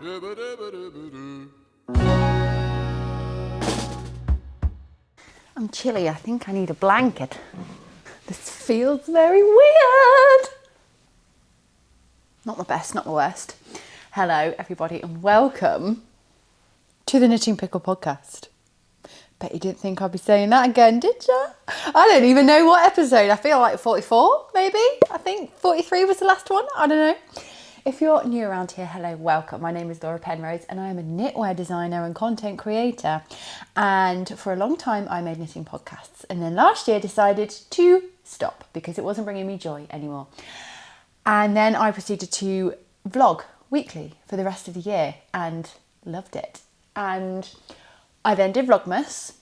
I'm chilly, I think I need a blanket. This feels very weird. Not my best, not my worst. Hello everybody and welcome to the Knitting Pickle podcast. Bet you didn't think I'd be saying that again, did you? I don't even know what episode. I feel like 44 maybe. I think 43 was the last one. I don't know. If you're new around here, hello, welcome. My name is Laura Penrose and I am a knitwear designer and content creator. And for a long time, I made knitting podcasts. And then last year decided to stop because it wasn't bringing me joy anymore. And then I proceeded to vlog weekly for the rest of the year and loved it. And I then did Vlogmas,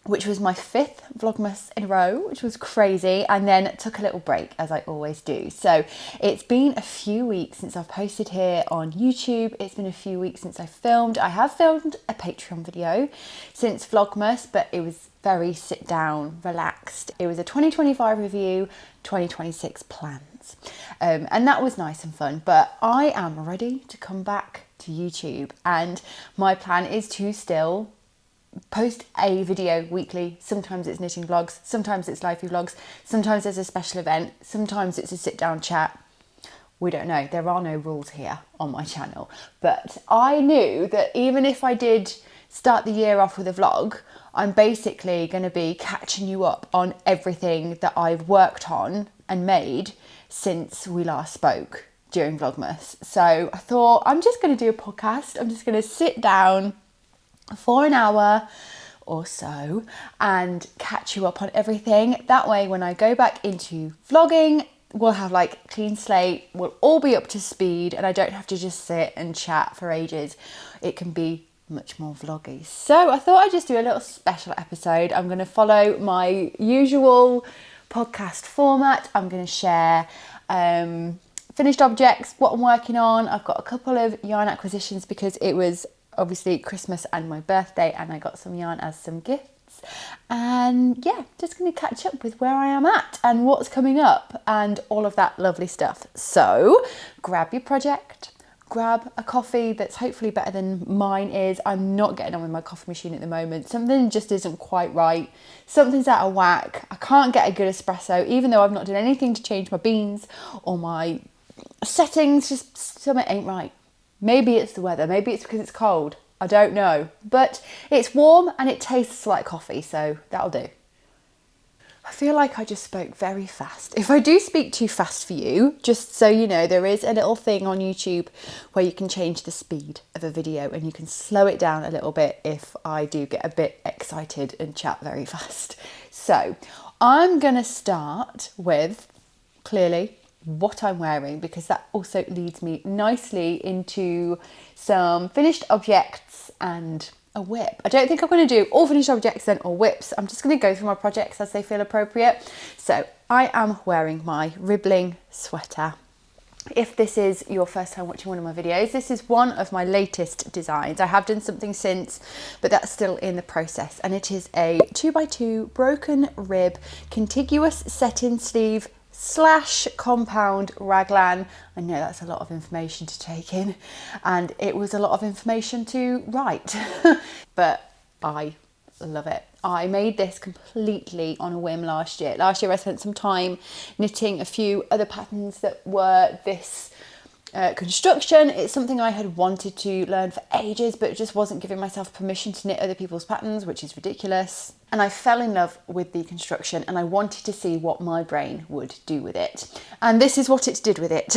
which was my 5th Vlogmas in a row, which was crazy, and then took a little break, as I always do. So it's been a few weeks since I've posted here on YouTube. It's been a few weeks since I filmed. I have filmed a Patreon video since Vlogmas, but it was very sit down, relaxed. It was a 2025 review, 2026 plans. And that was nice and fun, but I am ready to come back to YouTube. And my plan is to still post a video weekly. Sometimes it's knitting vlogs, sometimes it's livey vlogs, sometimes there's a special event, sometimes it's a sit down chat. We don't know, there are no rules here on my channel, but I knew that even if I did start the year off with a vlog, I'm basically going to be catching you up on everything that I've worked on and made since we last spoke during Vlogmas. So I thought I'm just going to do a podcast. I'm just going to sit down for an hour or so and catch you up on everything. That way when I go back into vlogging, we'll have like clean slate, we'll all be up to speed and I don't have to just sit and chat for ages. It can be much more vloggy. So I thought I'd just do a little special episode. I'm going to follow my usual podcast format. I'm going to share finished objects, what I'm working on. I've got a couple of yarn acquisitions because it was obviously Christmas and my birthday and I got some yarn as some gifts. And yeah, just going to catch up with where I am at and what's coming up and all of that lovely stuff. So grab your project, grab a coffee that's hopefully better than mine is. I'm not getting on with my coffee machine at the moment. Something just isn't quite right. Something's out of whack. I can't get a good espresso, even though I've not done anything to change my beans or my settings. Just something ain't right. Maybe it's the weather, maybe it's because it's cold, I don't know. But it's warm and it tastes like coffee, so that'll do. I feel like I just spoke very fast. If I do speak too fast for you, just so you know, there is a little thing on YouTube where you can change the speed of a video and you can slow it down a little bit if I do get a bit excited and chat very fast. So I'm gonna start with, clearly, what I'm wearing, because that also leads me nicely into some finished objects and a whip. I don't think I'm going to do all finished objects then or whips. I'm just going to go through my projects as they feel appropriate. So I am wearing my Ribling sweater. If this is your first time watching one of my videos, this is one of my latest designs. I have done something since, but that's still in the process. And it is a 2x2 broken rib contiguous set-in sleeve / compound raglan. I know that's a lot of information to take in and it was a lot of information to write, but I love it. I made this completely on a whim last year. Last year I spent some time knitting a few other patterns that were this construction. It's something I had wanted to learn for ages, but just wasn't giving myself permission to knit other people's patterns, which is ridiculous. And I fell in love with the construction and I wanted to see what my brain would do with it. And this is what it did with it.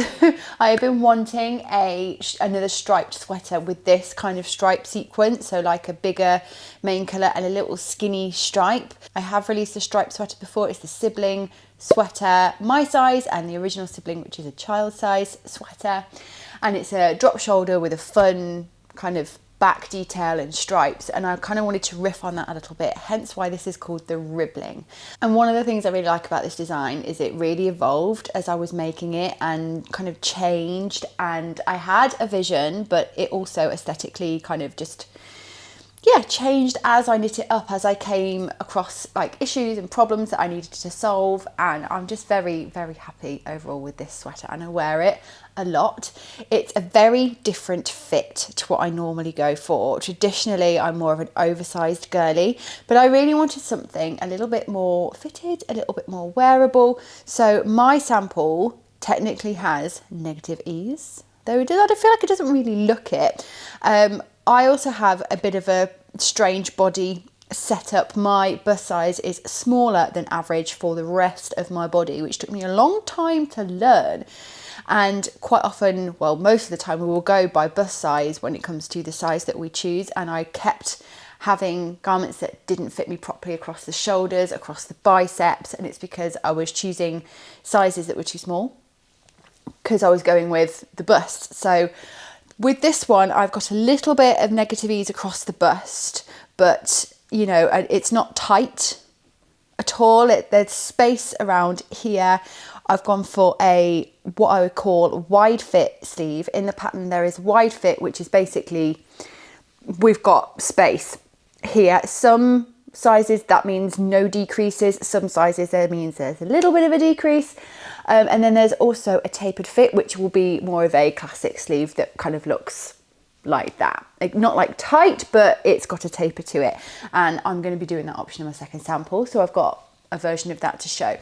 I have been wanting another striped sweater with this kind of stripe sequence. So like a bigger main colour and a little skinny stripe. I have released a striped sweater before. It's the sibling sweater, my size, and the original sibling, which is a child size sweater. And it's a drop shoulder with a fun kind of back detail and stripes, and I kind of wanted to riff on that a little bit, hence why this is called the Ribling. And one of the things I really like about this design is it really evolved as I was making it and kind of changed, and I had a vision, but it also aesthetically kind of just yeah, changed as I knit it up, as I came across like issues and problems that I needed to solve. And I'm just very, very happy overall with this sweater, and I wear it a lot. It's a very different fit to what I normally go for. Traditionally, I'm more of an oversized girly, but I really wanted something a little bit more fitted, a little bit more wearable. So my sample technically has negative ease, though I feel like it doesn't really look it. I also have a bit of a strange body setup. My bust size is smaller than average for the rest of my body, which took me a long time to learn. And quite often, well, most of the time, we will go by bust size when it comes to the size that we choose. And I kept having garments that didn't fit me properly across the shoulders, across the biceps. And it's because I was choosing sizes that were too small, because I was going with the bust. So with this one, I've got a little bit of negative ease across the bust, but you know, it's not tight at all. There's space around here. I've gone for a what I would call wide fit sleeve. In the pattern there is wide fit, which is basically we've got space here. Some sizes that means no decreases, some sizes that means there's a little bit of a decrease. And then there's also a tapered fit, which will be more of a classic sleeve that kind of looks like that. Like, not like tight, but it's got a taper to it. And I'm going to be doing that option in my second sample. So I've got a version of that to show.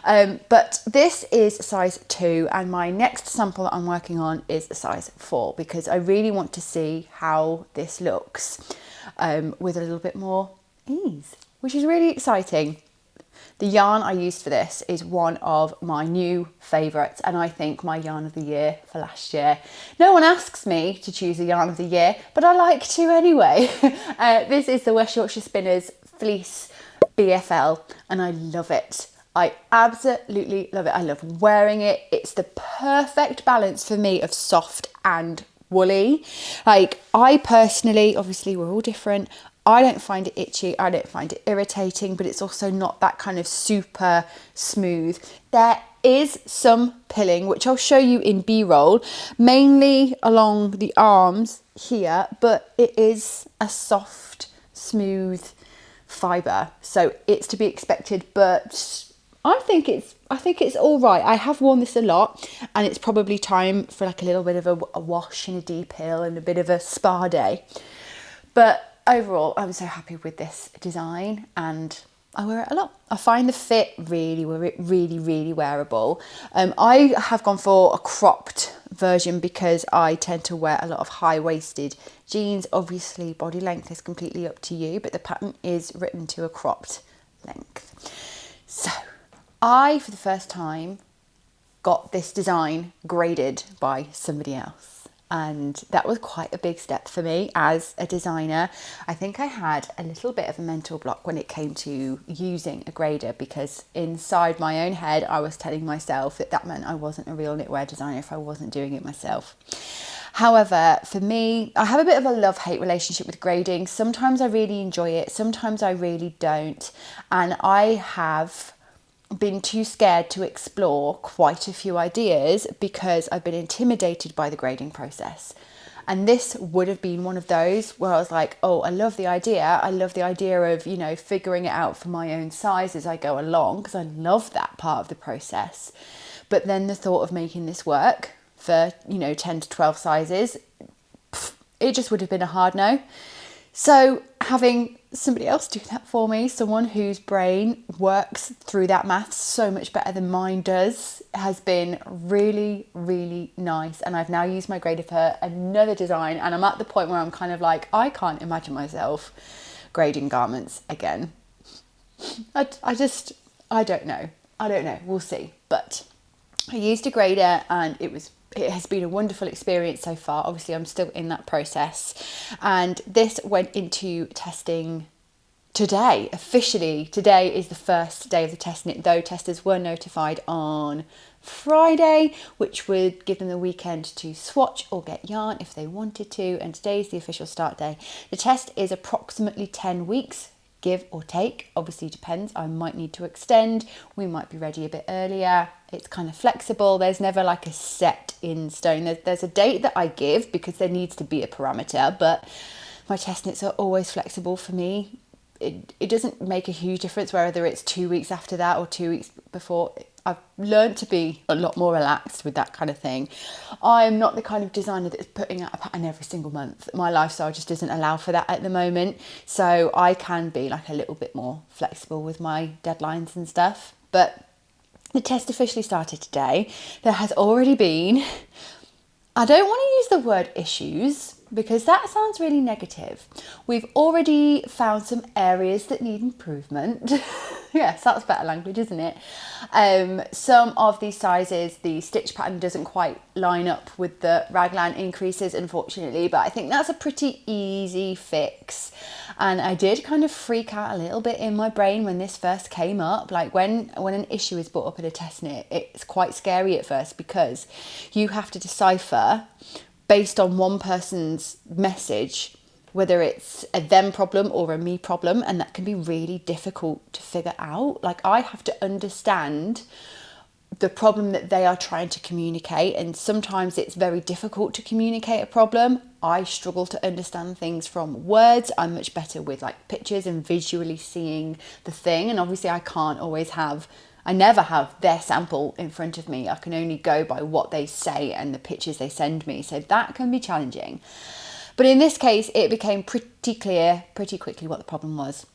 But this is size 2, and my next sample that I'm working on is a size 4, because I really want to see how this looks with a little bit more ease, which is really exciting. The yarn I used for this is one of my new favourites, and I think my yarn of the year for last year. No one asks me to choose a yarn of the year, but I like to anyway. This is the West Yorkshire Spinners Fleece BFL, and I love it. I absolutely love it. I love wearing it. It's the perfect balance for me of soft and woolly. Like, I personally, obviously we're all different, I don't find it itchy, I don't find it irritating, but it's also not that kind of super smooth. There is some pilling, which I'll show you in B-roll, mainly along the arms here, but it is a soft, smooth fibre, so it's to be expected, but I think it's all right. I have worn this a lot, and it's probably time for like a little bit of a wash and a deep heel and a bit of a spa day. But overall, I'm so happy with this design, and I wear it a lot. I find the fit really wearable. I have gone for a cropped version because I tend to wear a lot of high-waisted jeans. Obviously, body length is completely up to you, but the pattern is written to a cropped length. So I, for the first time, got this design graded by somebody else. And that was quite a big step for me as a designer. I think I had a little bit of a mental block when it came to using a grader, because inside my own head I was telling myself that meant I wasn't a real knitwear designer if I wasn't doing it myself. However, for me, I have a bit of a love-hate relationship with grading. Sometimes I really enjoy it, sometimes I really don't. And I have been too scared to explore quite a few ideas because I've been intimidated by the grading process. And this would have been one of those where I was like, oh, I love the idea. I love the idea of, you know, figuring it out for my own size as I go along, because I love that part of the process. But then the thought of making this work for, you know, 10 to 12 sizes, it just would have been a hard no. So having somebody else do that for me, someone whose brain works through that maths so much better than mine does, has been really nice. And I've now used my grader for another design, and I'm at the point where I'm kind of like, I can't imagine myself grading garments again. I don't know. We'll see. But I used a grader, and it has been a wonderful experience so far. Obviously, I'm still in that process. And this went into testing today. Officially, today is the first day of the testing, though testers were notified on Friday, which would give them the weekend to swatch or get yarn if they wanted to. And today is the official start day. The test is approximately 10 weeks. Give or take, obviously depends. I might need to extend, we might be ready a bit earlier. It's kind of flexible. There's never like a set in stone. There's a date that I give because there needs to be a parameter, but My test knits are always flexible for me. It doesn't make a huge difference whether it's 2 weeks after that or 2 weeks before. I've learned to be a lot more relaxed with that kind of thing. I'm not the kind of designer that's putting out a pattern every single month. My lifestyle just doesn't allow for that at the moment. So I can be like a little bit more flexible with my deadlines and stuff. But the test officially started today. There has already been, I don't want to use the word issues because that sounds really negative. We've already found some areas that need improvement. Yes, that's better language, isn't it? Some of these sizes, the stitch pattern doesn't quite line up with the raglan increases, unfortunately, but I think that's a pretty easy fix. And I did kind of freak out a little bit in my brain when this first came up. Like when an issue is brought up in a test knit, it's quite scary at first because you have to decipher based on one person's message whether it's a them problem or a me problem, and that can be really difficult to figure out. Like I have to understand the problem that they are trying to communicate, and sometimes it's very difficult to communicate a problem. I struggle to understand things from words. I'm much better with like pictures and visually seeing the thing, and obviously I never have their sample in front of me. I can only go by what they say and the pictures they send me, so that can be challenging. But in this case, it became pretty clear pretty quickly what the problem was.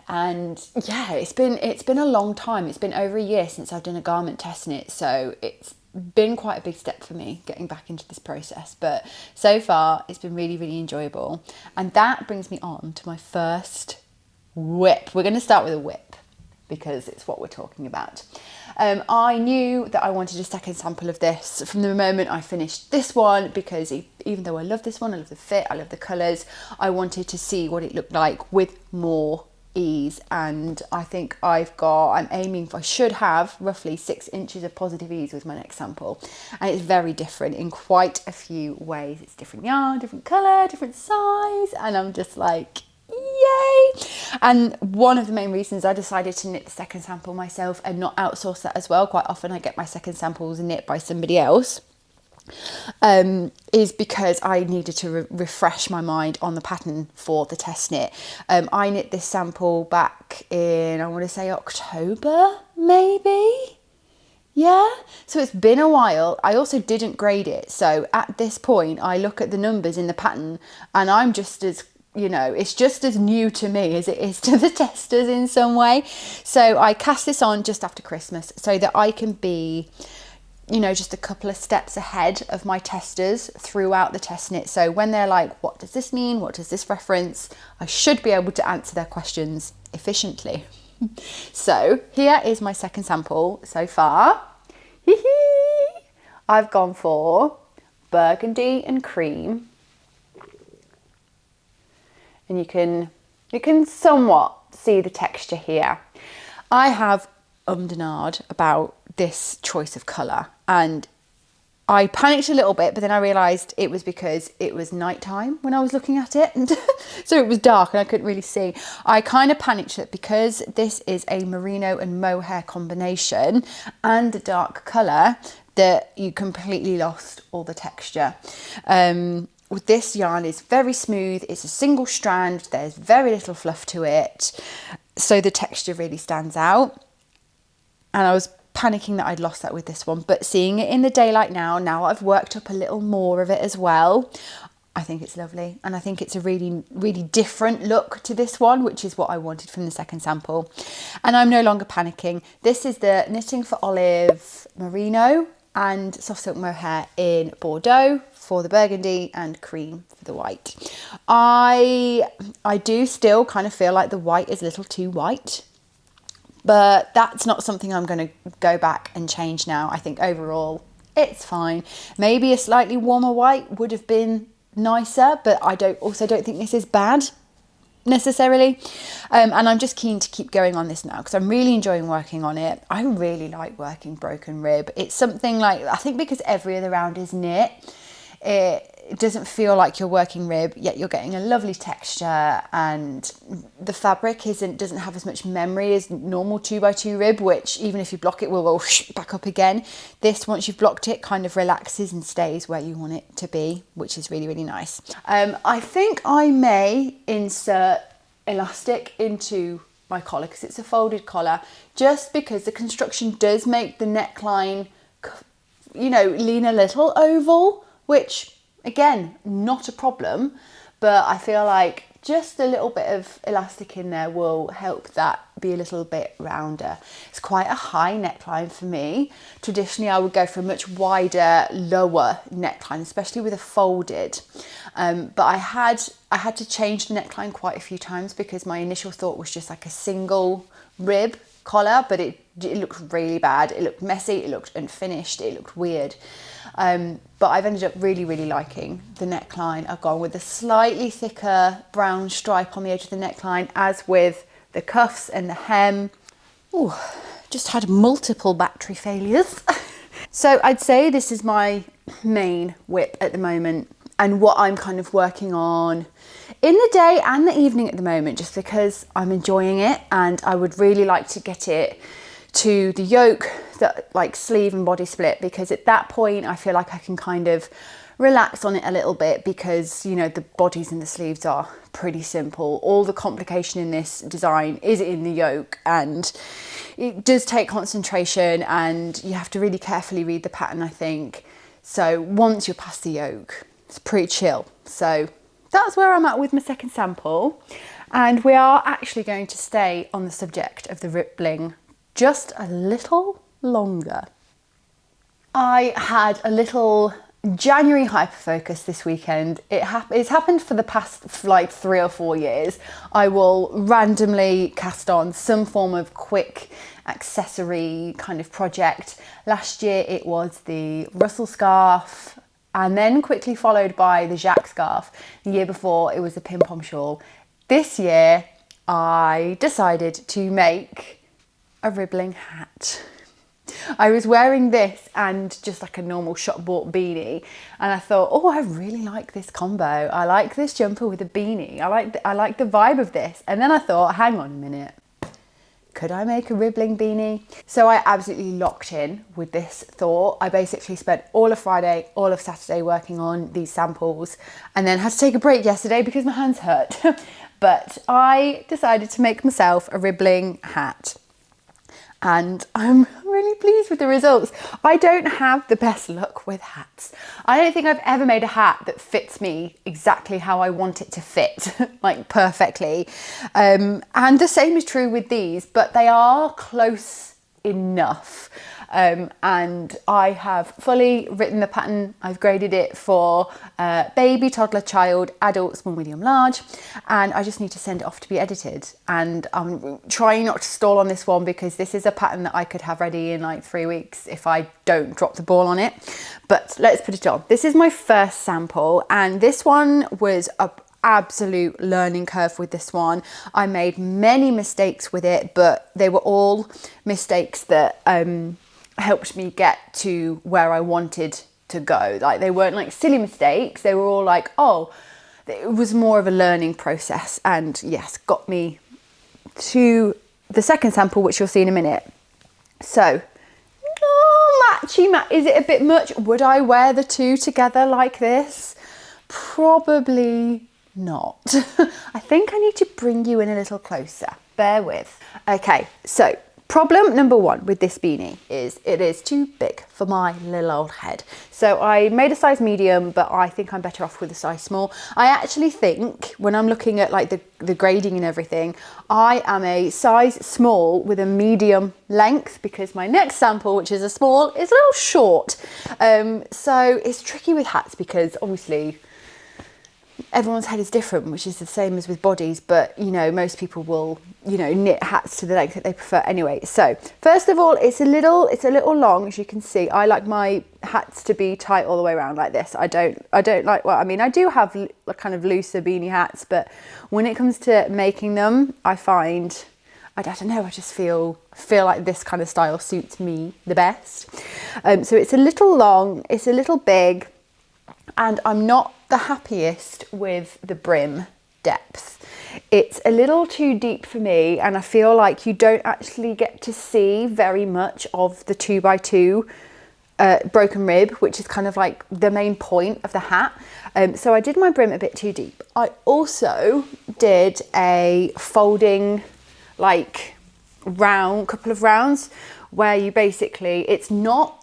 And yeah, it's been a long time. It's been over a year since I've done a garment test knit, so it's been quite a big step for me getting back into this process. But so far, it's been really, really enjoyable. And that brings me on to my first whip. We're going to start with a whip because it's what we're talking about. I knew that I wanted a second sample of this from the moment I finished this one, because even though I love this one, I love the fit, I love the colours, I wanted to see what it looked like with more ease. And I think I should have roughly 6 inches of positive ease with my next sample, and it's very different in quite a few ways. It's different yarn, different colour, different size, and I'm just like, yay! And one of the main reasons I decided to knit the second sample myself and not outsource that as well, quite often I get my second samples knit by somebody else, is because I needed to refresh my mind on the pattern for the test knit. I knit this sample back in, I want to say October, maybe? Yeah, so it's been a while. I also didn't grade it, so at this point I look at the numbers in the pattern and I'm just as, it's just as new to me as it is to the testers in some way. So I cast this on just after Christmas so that I can be, just a couple of steps ahead of my testers throughout the test knit. So when they're like, what does this mean? What does this reference? I should be able to answer their questions efficiently. So here is my second sample so far. I've gone for burgundy and cream. And you can somewhat see the texture here. I have ummed and ahed about this choice of colour, and I panicked a little bit, but then I realised it was because it was nighttime when I was looking at it, and so it was dark and I couldn't really see. I kind of panicked that because this is a merino and mohair combination and a dark colour, that you completely lost all the texture. With this yarn is very smooth, it's a single strand, there's very little fluff to it, so the texture really stands out. And I was panicking that I'd lost that with this one, but seeing it in the daylight now I've worked up a little more of it as well, I think it's lovely, and I think it's a really, really different look to this one, which is what I wanted from the second sample. And I'm no longer panicking. This is the Knitting for Olive Merino and Soft Silk Mohair in Bordeaux for the burgundy and cream for the white. I do still kind of feel like the white is a little too white, but that's not something I'm going to go back and change now. I think overall it's fine. Maybe a slightly warmer white would have been nicer, but I don't think this is bad necessarily. And I'm just keen to keep going on this now because I'm really enjoying working on it. I really like working broken rib. It's something like, I think because every other round is knit, it doesn't feel like you're working rib, yet you're getting a lovely texture, and the fabric doesn't have as much memory as normal 2x2 rib, which even if you block it will go back up again. This, once you've blocked it, kind of relaxes and stays where you want it to be, which is really, really nice. I think I may insert elastic into my collar because it's a folded collar, just because the construction does make the neckline, you know, lean a little oval, which again, not a problem, but I feel like just a little bit of elastic in there will help that be a little bit rounder. It's quite a high neckline for me. Traditionally, I would go for a much wider, lower neckline, especially with a folded. But I had to change the neckline quite a few times because my initial thought was just like a single rib collar, but it looked really bad. It looked messy, it looked unfinished, it looked weird. But I've ended up really, really liking the neckline. I've gone with a slightly thicker brown stripe on the edge of the neckline, as with the cuffs and the hem. Ooh, just had multiple battery failures. So I'd say this is my main whip at the moment, and what I'm kind of working on in the day and the evening at the moment, just because I'm enjoying it and I would really like to get it to the yoke, that like sleeve and body split, because at that point I feel like I can kind of relax on it a little bit, because you know the bodies and the sleeves are pretty simple. All the complication in this design is in the yoke, and it does take concentration and you have to really carefully read the pattern, I think. So once you're past the yoke, it's pretty chill. So that's where I'm at with my second sample, and we are actually going to stay on the subject of the Ribling just a little longer. I had a little January hyperfocus this weekend. It's happened for the past like 3 or 4 years. I will randomly cast on some form of quick accessory kind of project. Last year it was the Russell scarf, and then quickly followed by the Jacques scarf. The year before it was the pim pom shawl. This year I decided to make a Ribling hat. I was wearing this and just like a normal shop bought beanie, and I thought, oh, I really like this combo. I like this jumper with a beanie. I like the vibe of this. And then I thought, hang on a minute, could I make a Ribling beanie? So I absolutely locked in with this thought. I basically spent all of Friday, all of Saturday working on these samples, and then had to take a break yesterday because my hands hurt. But I decided to make myself a Ribling hat, and I'm really pleased with the results. I don't have the best luck with hats. I don't think I've ever made a hat that fits me exactly how I want it to fit, like perfectly. And the same is true with these, but they are close enough. And I have fully written the pattern. I've graded it for baby, toddler, child, adult, small, medium, large, and I just need to send it off to be edited. And I'm trying not to stall on this one, because this is a pattern that I could have ready in like 3 weeks if I don't drop the ball on it. But let's put it on. This is my first sample, and this one was a absolute learning curve with this one. I made many mistakes with it, but they were all mistakes that helped me get to where I wanted to go. Like, they weren't like silly mistakes. They were all like, oh, it was more of a learning process, and yes, got me to the second sample, which you'll see in a minute. So, is it a bit much? Would I wear the two together like this? Probably not. I think I need to bring you in a little closer. Bear with. Okay, so problem number one with this beanie is it is too big for my little old head. So I made a size medium, but I think I'm better off with a size small. I actually think, when I'm looking at like the grading and everything, I am a size small with a medium length, because my next sample, which is a small, is a little short. So it's tricky with hats, because obviously everyone's head is different, which is the same as with bodies, but you know, most people will, you know, knit hats to the length that they prefer anyway. So first of all, it's a little long, as you can see. I like my hats to be tight all the way around like this. I don't like, well, I mean, I do have kind of looser beanie hats, but when it comes to making them, I find, I don't know, I just feel like this kind of style suits me the best. So it's a little long, it's a little big, and I'm not the happiest with the brim depth. It's a little too deep for me, and I feel like you don't actually get to see very much of the 2x2 broken rib, which is kind of like the main point of the hat. So I did my brim a bit too deep. I also did a folding like couple of rounds where you basically, it's not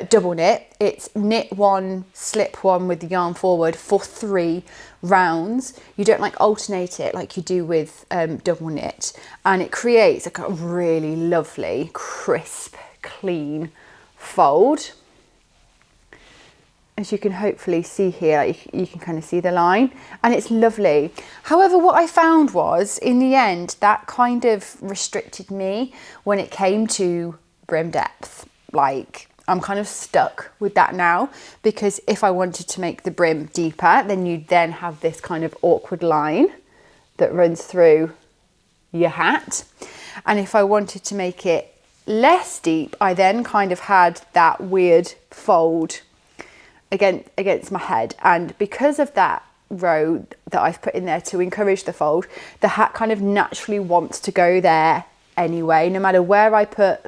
double knit, it's knit one, slip one with the yarn forward for 3 rounds. You don't like alternate it like you do with double knit, and it creates like a really lovely, crisp, clean fold. As you can hopefully see here, you can kind of see the line, and it's lovely. However, what I found was, in the end, that kind of restricted me when it came to brim depth. Like, I'm kind of stuck with that now, because if I wanted to make the brim deeper, then you'd then have this kind of awkward line that runs through your hat. And if I wanted to make it less deep, I then kind of had that weird fold against my head. And because of that row that I've put in there to encourage the fold, the hat kind of naturally wants to go there anyway, no matter where I put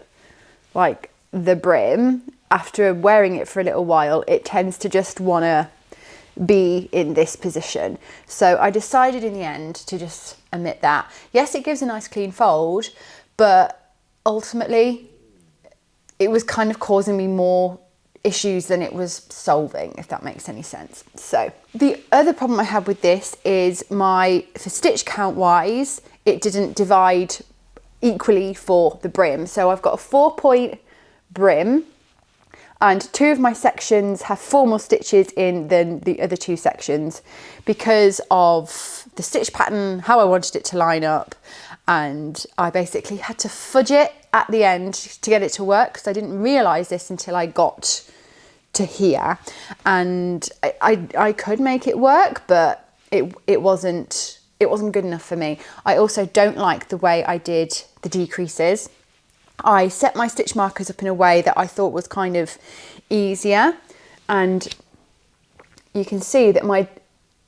like the brim. After wearing it for a little while, it tends to just want to be in this position. So I decided in the end to just omit that. Yes, it gives a nice clean fold, but ultimately it was kind of causing me more issues than it was solving, if that makes any sense. So the other problem I had with this is for stitch count wise, it didn't divide equally for the brim. So I've got a 4-point brim, and 2 of my sections have 4 more stitches in than the other 2 sections because of the stitch pattern, how I wanted it to line up. And I basically had to fudge it at the end to get it to work, because I didn't realise this until I got to here. And I could make it work, but it wasn't good enough for me. I also don't like the way I did the decreases. I set my stitch markers up in a way that I thought was kind of easier, and you can see that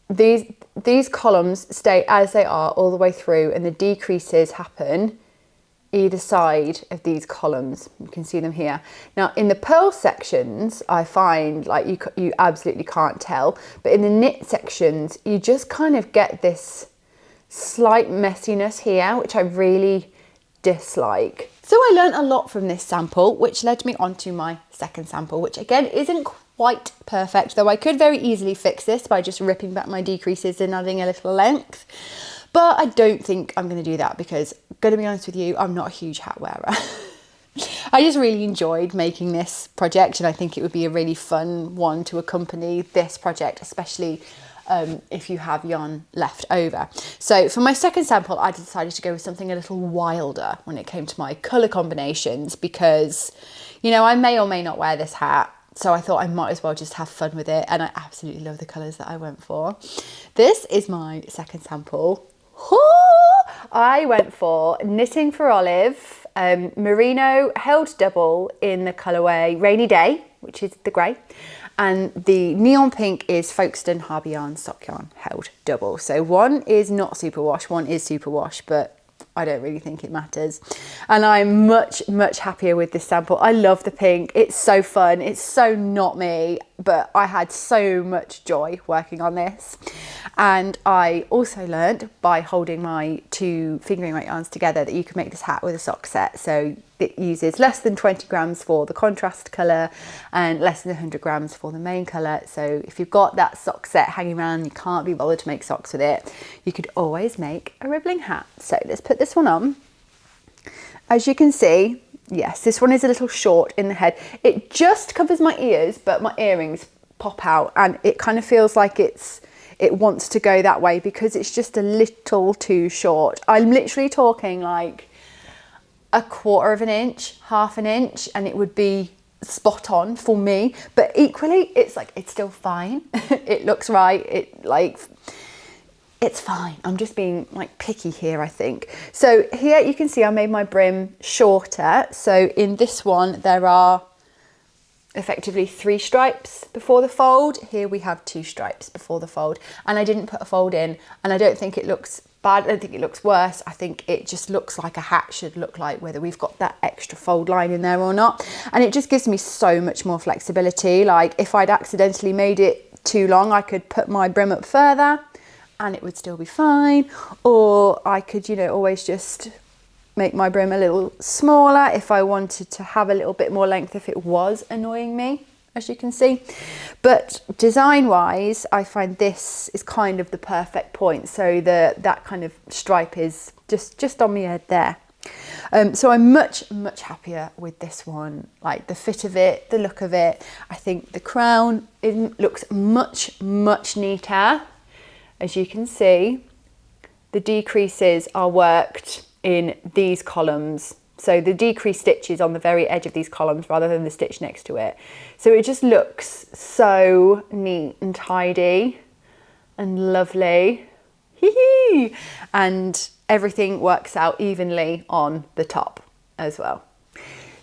these columns stay as they are all the way through, and the decreases happen either side of these columns. You can see them here. Now in the purl sections, I find like you absolutely can't tell, but in the knit sections you just kind of get this slight messiness here, which I really dislike. So I learned a lot from this sample, which led me on to my second sample, which again isn't quite perfect, though I could very easily fix this by just ripping back my decreases and adding a little length. But I don't think I'm going to do that, because, going to be honest with you, I'm not a huge hat wearer. I just really enjoyed making this project, and I think it would be a really fun one to accompany this project, especially if you have yarn left over. So for my second sample, I decided to go with something a little wilder when it came to my colour combinations, because, you know, I may or may not wear this hat, so I thought I might as well just have fun with it, and I absolutely love the colours that I went for. This is my second sample. I went for Knitting for Olive Merino held double in the colourway Rainy Day, which is the grey, and the neon pink is Folkstone Harbour Yarns Sock yarn held double. So one is not superwash, one is superwash, but I don't really think it matters. And I'm much happier with this sample. I love the pink. It's so fun. It's so not me, but I had so much joy working on this. And I also learned by holding my 2 fingering weight yarns together that you can make this hat with a sock set. So it uses less than 20 grams for the contrast colour and less than 100 grams for the main colour. So if you've got that sock set hanging around, you can't be bothered to make socks with it, you could always make a Ribling hat. So let's put this one on. As you can see, yes, this one is a little short in the head. It just covers my ears, but my earrings pop out, and it kind of feels like it wants to go that way because it's just a little too short. I'm literally talking like a 1/4 of an inch, 1/2 an inch, and it would be spot on for me. But equally, it's still fine. It looks right. It's fine. I'm just being like picky here, I think. So here you can see I made my brim shorter. So in this one, there are effectively 3 stripes before the fold. Here we have 2 stripes before the fold, and I didn't put a fold in, and I don't think it looks bad. I don't think it looks worse. I think it just looks like a hat should look like, whether we've got that extra fold line in there or not. And it just gives me so much more flexibility. Like if I'd accidentally made it too long, I could put my brim up further and it would still be fine. Or I could, you know, always just make my brim a little smaller if I wanted to have a little bit more length if it was annoying me, as you can see. But design wise, I find this is kind of the perfect point. So that kind of stripe is just on my head there. So I'm much happier with this one. Like the fit of it, the look of it. I think the crown, it looks much neater. As you can see, the decreases are worked in these columns. So the decreased stitch is on the very edge of these columns rather than the stitch next to it. So it just looks so neat and tidy and lovely. And everything works out evenly on the top as well.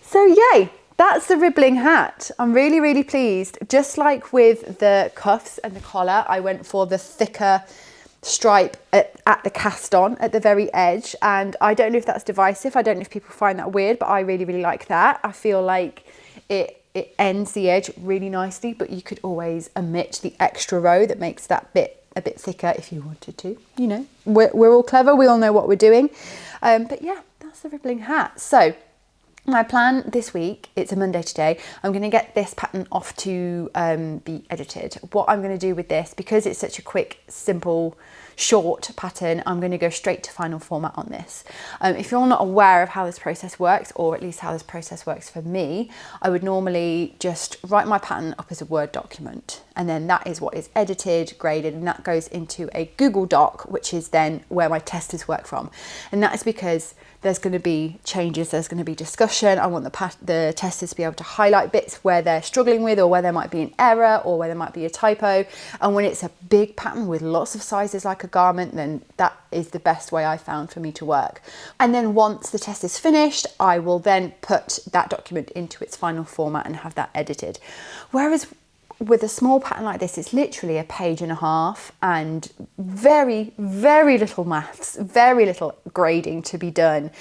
So yay, that's the Ribling hat. I'm really pleased. Just like with the cuffs and the collar, I went for the thicker stripe at the cast on at the very edge, and I don't know if that's divisive. I don't know if people find that weird, but I really like that. I feel like it ends the edge really nicely, but you could always omit the extra row that makes that bit a bit thicker if you wanted to. You know, we're all clever, we all know what we're doing. But yeah, that's the Ribling hat. So my plan this week, it's a Monday today, I'm going to get this pattern off to be edited. What I'm going to do with this, because it's such a quick, simple, short pattern, I'm going to go straight to final format on this. If you're not aware of how this process works, or at least how this process works for me, I would normally just write my pattern up as a Word document, and then that is what is edited, graded, and that goes into a Google Doc, which is then where my testers work from. And that is because there's going to be changes, there's going to be discussion. I want the testers to be able to highlight bits where they're struggling with, or where there might be an error, or where there might be a typo. And when it's a big pattern with lots of sizes like a garment, then that is the best way I found for me to work. And then once the test is finished, I will then put that document into its final format and have that edited. Whereas with a small pattern like this, it's literally a page and a half and very little maths, very little grading to be done.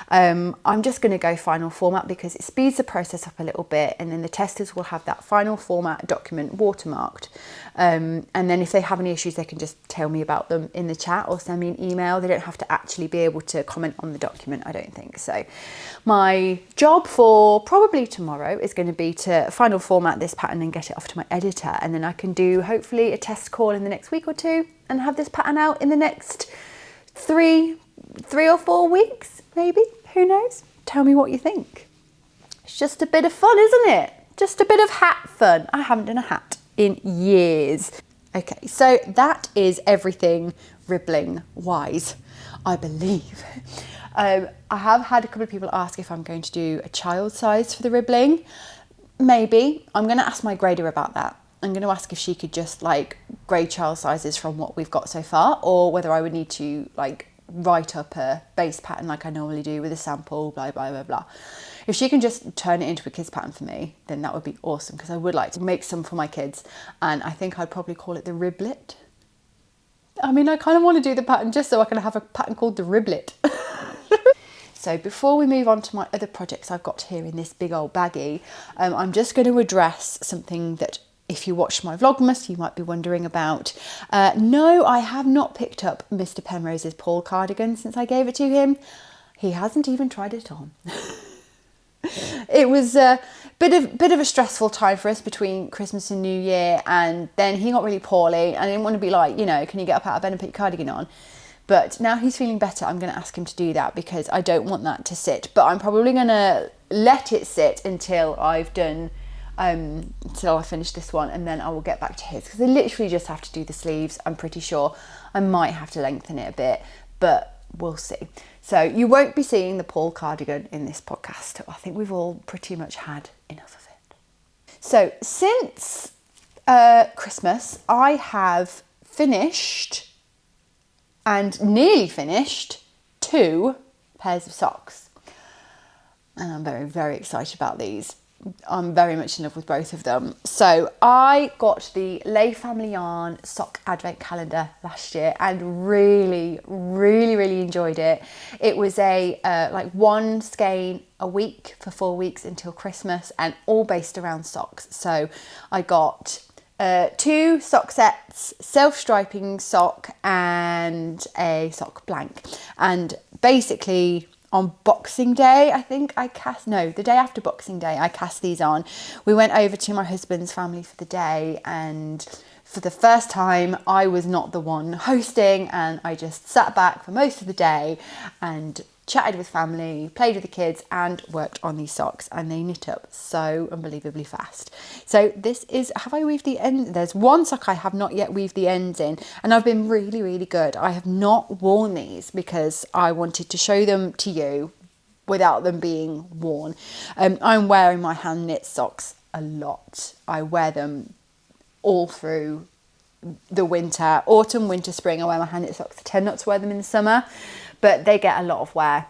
I'm just going to go final format because it speeds the process up a little bit, and then the testers will have that final format document watermarked. And then if they have any issues, they can just tell me about them in the chat or send me an email. They don't have to actually be able to comment on the document, I don't think. So my job for probably tomorrow is going to be to final format this pattern and get it off to my editor, and then I can do hopefully a test call in the next week or two and have this pattern out in the next three or 4 weeks, maybe. Who knows? Tell me what you think. It's just a bit of fun, isn't it? Just a bit of hat fun. I haven't done a hat in years. Okay, so that is everything Ribling wise, I believe. I have had a couple of people ask if I'm going to do a child size for the Ribling. Maybe. I'm going to ask my grader about that. I'm going to ask if she could just like grade child sizes from what we've got so far, or whether I would need to like write up a base pattern like I normally do with a sample, blah, blah, blah, blah. If she can just turn it into a kid's pattern for me, then that would be awesome, because I would like to make some for my kids, and I think I'd probably call it the Riblet. I mean, I kind of want to do the pattern just so I can have a pattern called the Riblet. So before we move on to my other projects I've got here in this big old baggie, I'm just going to address something that if you watched my Vlogmas, you might be wondering about. No, I have not picked up Mr. Penrose's Paul cardigan since I gave it to him. He hasn't even tried it on. It was a bit of a stressful time for us between Christmas and New Year, and then he got really poorly. I didn't want to be like, you know, can you get up out of bed and put your cardigan on? But now he's feeling better, I'm going to ask him to do that, because I don't want that to sit. But I'm probably going to let it sit until I've done, until I finish this one, and then I will get back to his, because I literally just have to do the sleeves. I'm pretty sure I might have to lengthen it a bit, but we'll see. So you won't be seeing the Paul cardigan in this podcast. I think we've all pretty much had enough of it. So since Christmas, I have finished and nearly finished 2 pairs of socks. And I'm very excited about these. I'm very much in love with both of them. So I got the Lay Family Yarn Sock Advent Calendar last year and really enjoyed it. It was a like one skein a week for 4 weeks until Christmas, and all based around socks. So I got 2 sock sets, self-striping sock and a sock blank. And basically on Boxing Day, I think the day after Boxing Day, I cast these on. We went over to my husband's family for the day, and for the first time I was not the one hosting, and I just sat back for most of the day and chatted with family, played with the kids, and worked on these socks, and they knit up so unbelievably fast. So this is, have I weaved the end? There's one sock I have not yet weaved the ends in, and I've been really good. I have not worn these because I wanted to show them to you without them being worn. I'm wearing my hand knit socks a lot. I wear them all through the winter, autumn, winter, spring. I wear my hand knit socks. I tend not to wear them in the summer, but they get a lot of wear.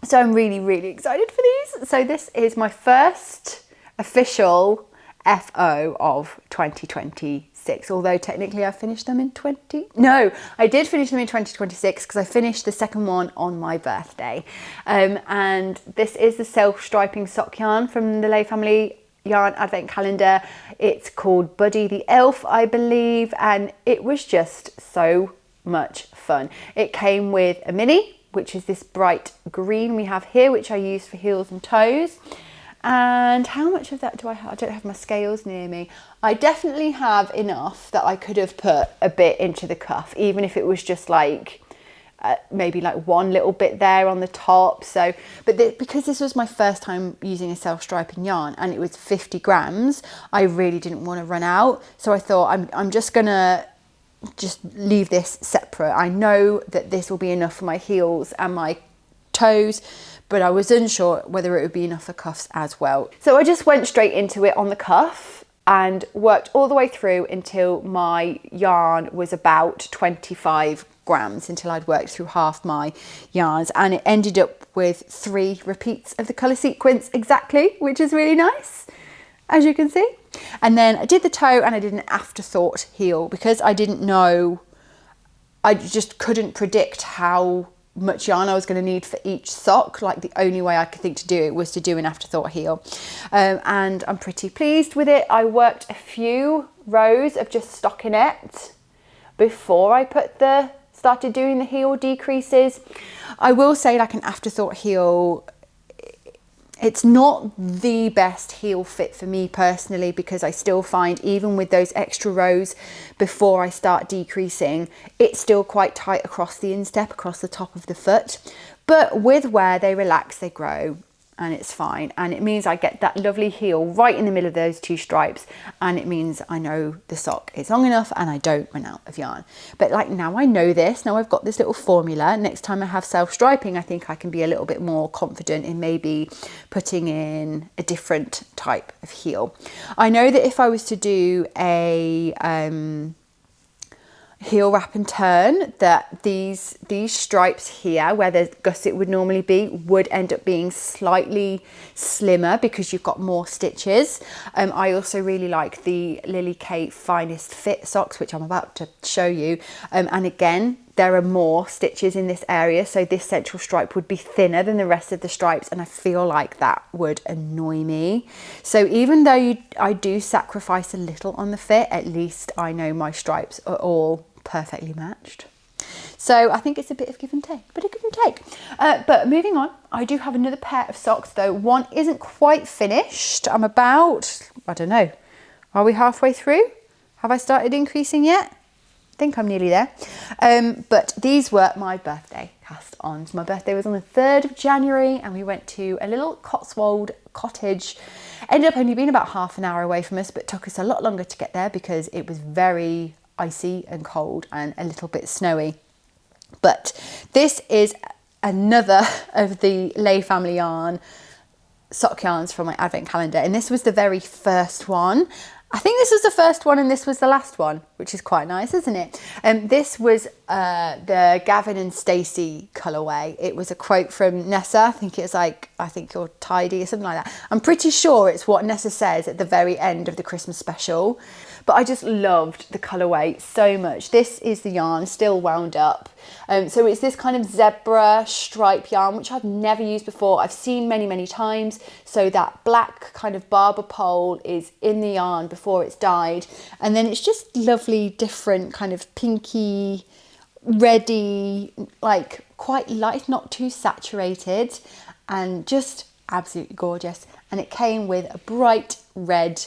So I'm really excited for these. So this is my first official FO of 2026, although technically I finished them in I did finish them in 2026 because I finished the second one on my birthday. And this is the self-striping sock yarn from the Lay Family Yarn Advent Calendar. It's called Buddy the Elf, I believe, and it was just so much fun. It came with a mini, which is this bright green we have here, which I use for heels and toes. And how much of that do I have? I don't have my scales near me. I definitely have enough that I could have put a bit into the cuff, even if it was just like maybe like one little bit there on the top. So, but because this was my first time using a self-striping yarn and it was 50 grams, I really didn't want to run out. So I thought I'm just gonna leave this separate. I know that this will be enough for my heels and my toes, but I was unsure whether it would be enough for cuffs as well. So I just went straight into it on the cuff and worked all the way through until my yarn was about 25 grams, until I'd worked through half my yarns, and it ended up with 3 repeats of the colour sequence exactly, which is really nice, as you can see. And then I did the toe and I did an afterthought heel because I didn't know, I just couldn't predict how much yarn I was going to need for each sock. Like the only way I could think to do it was to do an afterthought heel. And I'm pretty pleased with it. I worked a few rows of just stockinette before I started doing the heel decreases. I will say, like, an afterthought heel, it's not the best heel fit for me personally, because I still find even with those extra rows before I start decreasing, it's still quite tight across the instep, across the top of the foot. But with wear, they relax, they grow, and it's fine. And it means I get that lovely heel right in the middle of those 2 stripes, and it means I know the sock is long enough and I don't run out of yarn. But like, now I know this, now I've got this little formula. Next time I have self-striping, I think I can be a little bit more confident in maybe putting in a different type of heel. I know that if I was to do a heel wrap and turn, that these stripes here where the gusset would normally be would end up being slightly slimmer because you've got more stitches. I also really like the Lily Kate Finest Fit socks, which I'm about to show you, and again there are more stitches in this area, so this central stripe would be thinner than the rest of the stripes, and I feel like that would annoy me. So even though I do sacrifice a little on the fit, at least I know my stripes are all perfectly matched. So I think it's a bit of give and take, but a give and take. But moving on, I do have another pair of socks though. One isn't quite finished. I'm about, I don't know, are we halfway through? Have I started increasing yet? I think I'm nearly there. But these were my birthday cast-ons. My birthday was on the 3rd of January and we went to a little Cotswold cottage. Ended up only being about half an hour away from us, but took us a lot longer to get there because it was very icy and cold and a little bit snowy. But this is another of the Lay Family Yarn sock yarns from my advent calendar, and this was the very first one, I think this was the first one and this was the last one, which is quite nice, isn't it? This was the Gavin and Stacey colourway. It was a quote from Nessa. I think it was like, or Tidy or something like that. I'm pretty sure it's what Nessa says at the very end of the Christmas special. But I just loved the colourway so much. This is the yarn, still wound up. So it's this kind of zebra stripe yarn, which I've never used before. I've seen many, many times. So that black kind of barber pole is in the yarn before it's dyed. And then it's just lovely, different kind of pinky, reddy, like quite light, not too saturated, and just absolutely gorgeous. And it came with a bright red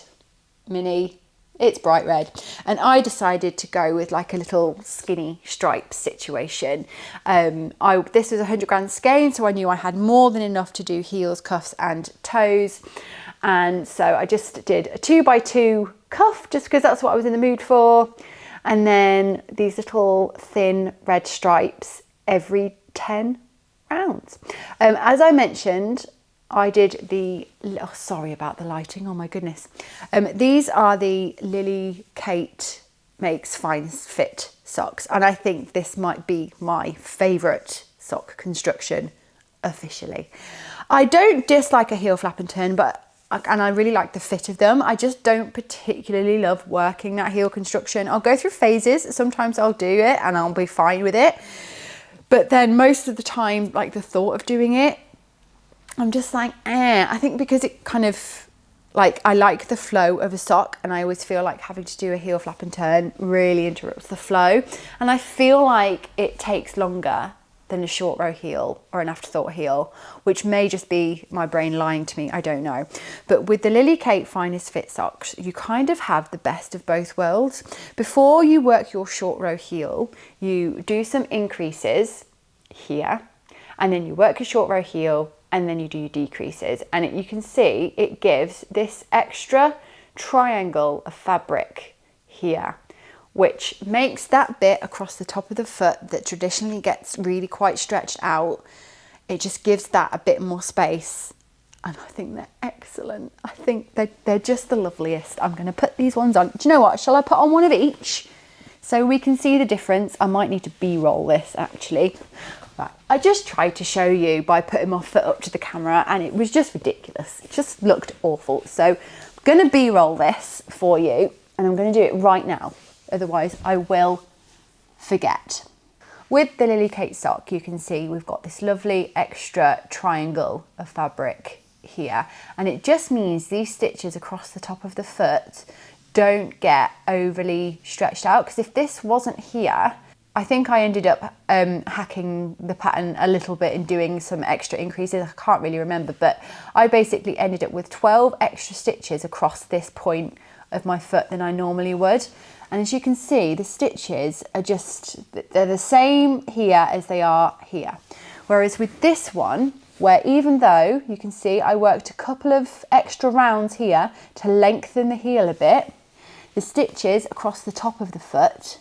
mini. It's bright red, and I decided to go with like a little skinny stripe situation. This was 100 grand skein, so I knew I had more than enough to do heels, cuffs and toes, and so I just did a 2x2 cuff just because that's what I was in the mood for, and then these little thin red stripes every 10 rounds. As I mentioned, I did sorry about the lighting, oh my goodness. These are the Lily Kate Makes Fine Fit socks, and I think this might be my favourite sock construction officially. I don't dislike a heel flap and turn, and I really like the fit of them. I just don't particularly love working that heel construction. I'll go through phases. Sometimes I'll do it and I'll be fine with it. But then most of the time, like the thought of doing it, I'm just like, I think because it kind of, like, I like the flow of a sock, and I always feel like having to do a heel flap and turn really interrupts the flow. And I feel like it takes longer than a short row heel or an afterthought heel, which may just be my brain lying to me, I don't know. But with the Lily Kate Finest Fit socks, you kind of have the best of both worlds. Before you work your short row heel, you do some increases here, and then you work your short row heel, and then you do your decreases, and you can see it gives this extra triangle of fabric here, which makes that bit across the top of the foot that traditionally gets really quite stretched out, it just gives that a bit more space, and I think they're excellent. I think they're just the loveliest. I'm going to put these ones on. Do you know what? Shall I put on one of each so we can see the difference? I might need to B-roll this actually. Right. I just tried to show you by putting my foot up to the camera, and it was just ridiculous. It just looked awful. So I'm going to B-roll this for you, and I'm going to do it right now. Otherwise I will forget. With the Lily Kate sock, you can see we've got this lovely extra triangle of fabric here, and it just means these stitches across the top of the foot don't get overly stretched out, because if this wasn't here, I think I ended up hacking the pattern a little bit and doing some extra increases. I can't really remember, but I basically ended up with 12 extra stitches across this point of my foot than I normally would. And as you can see, the stitches are they're the same here as they are here. Whereas with this one, where even though you can see I worked a couple of extra rounds here to lengthen the heel a bit, the stitches across the top of the foot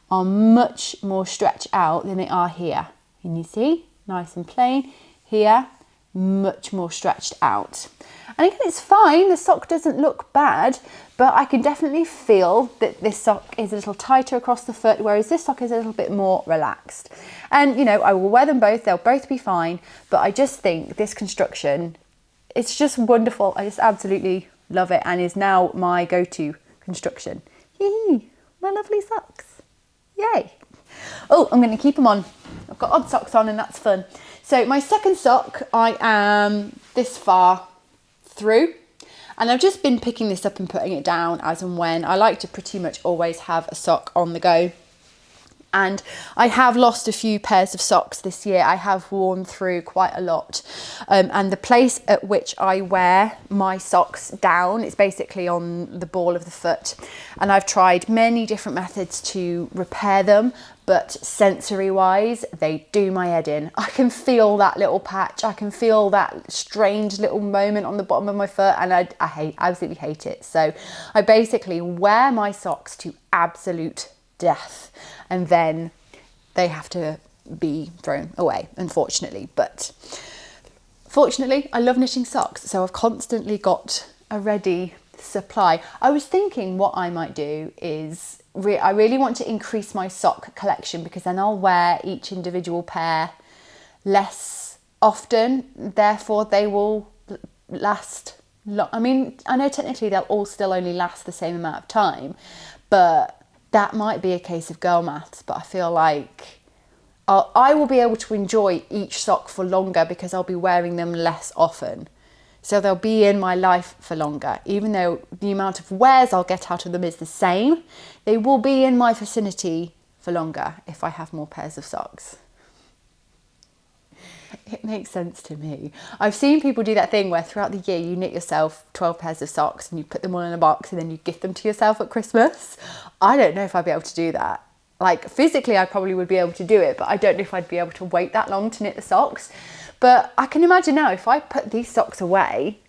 are much more stretched out than they are here. And you see, nice and plain. Here, much more stretched out. And again, it's fine, the sock doesn't look bad, but I can definitely feel that this sock is a little tighter across the foot, whereas this sock is a little bit more relaxed. And you know, I will wear them both, they'll both be fine, but I just think this construction, it's just wonderful. I just absolutely love it, and is now my go-to construction. Hee, my lovely socks. Yay. Oh, I'm going to keep them on. I've got odd socks on, and that's fun. So my second sock, I am this far through, and I've just been picking this up and putting it down as and when. I like to pretty much always have a sock on the go. And I have lost a few pairs of socks this year. I have worn through quite a lot. And the place at which I wear my socks down is basically on the ball of the foot. And I've tried many different methods to repair them, but sensory wise, they do my head in. I can feel that little patch. I can feel that strange little moment on the bottom of my foot, and I absolutely hate it. So I basically wear my socks to absolute death, and then they have to be thrown away, unfortunately. But fortunately, I love knitting socks, so I've constantly got a ready supply. I was thinking what I might do is I really want to increase my sock collection, because then I'll wear each individual pair less often, therefore they will last long. I mean, I know technically they'll all still only last the same amount of time, but that might be a case of girl maths. But I feel like I will be able to enjoy each sock for longer because I'll be wearing them less often. So they'll be in my life for longer. Even though the amount of wears I'll get out of them is the same, they will be in my vicinity for longer if I have more pairs of socks. It makes sense to me. I've seen people do that thing where throughout the year you knit yourself 12 pairs of socks and you put them all in a box and then you gift them to yourself at Christmas. I don't know if I'd be able to do that. Like, physically I probably would be able to do it, but I don't know if I'd be able to wait that long to knit the socks. But I can imagine now, if I put these socks away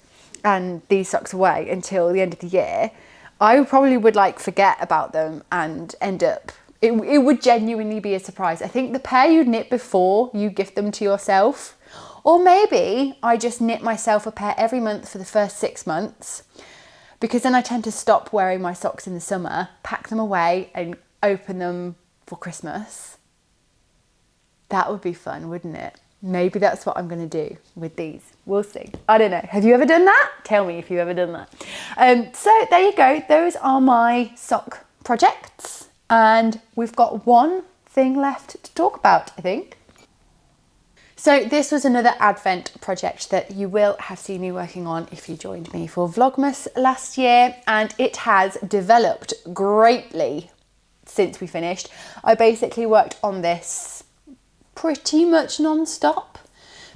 and these socks away until the end of the year, I probably would like forget about them and end up, it would genuinely be a surprise. I think the pair you knit before you gift them to yourself, or maybe I just knit myself a pair every month for the first 6 months, because then I tend to stop wearing my socks in the summer, pack them away and open them for Christmas. That would be fun, wouldn't it? Maybe that's what I'm going to do with these. We'll see. I don't know. Have you ever done that? Tell me if you've ever done that. So there you go. Those are my sock projects. And we've got one thing left to talk about, I think. So this was another Advent project that you will have seen me working on if you joined me for Vlogmas last year. And it has developed greatly since we finished. I basically worked on this pretty much non-stop